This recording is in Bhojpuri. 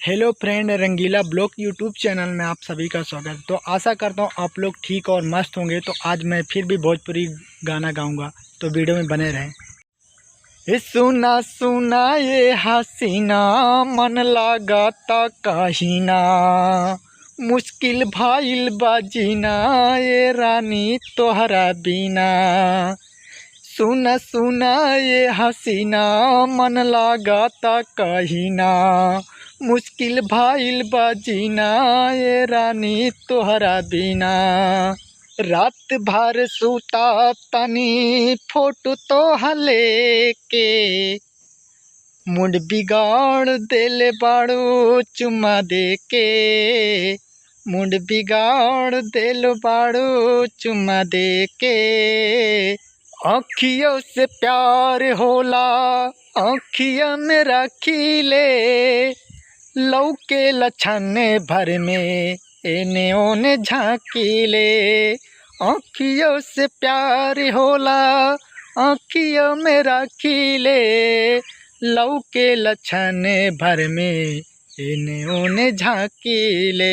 हेलो फ्रेंड, रंगीला ब्लॉग यूट्यूब चैनल में आप सभी का स्वागत। तो आशा करता हूँ आप लोग ठीक और मस्त होंगे। तो आज मैं फिर भी भोजपुरी गाना गाऊंगा, तो वीडियो में बने रहें। ए सुना सुना ये हसीना, मन लगाता कहीना, मुश्किल भाईल बाजीना, ये रानी तोहरा बिना। सुना सुना ये हसीना, मन लगाता कहीना, मुश्किल भाईल बाजीना, ये रानी तोहरा बिना। रात भर सूता तनी फोटो तो लेके, मूड बिगाड़ देले बाड़ू चुम्मा देके, मूड बिगाड़ देलो बाड़ू चुम्मा देके। अखियों से प्यार होला, अखिया में रखीले, लौके लछन भर में एने ओने झाँकीले। अखियों से प्यार होला, अखियों में रखीले, लौके लछन भर में एने ओने झाँकीले।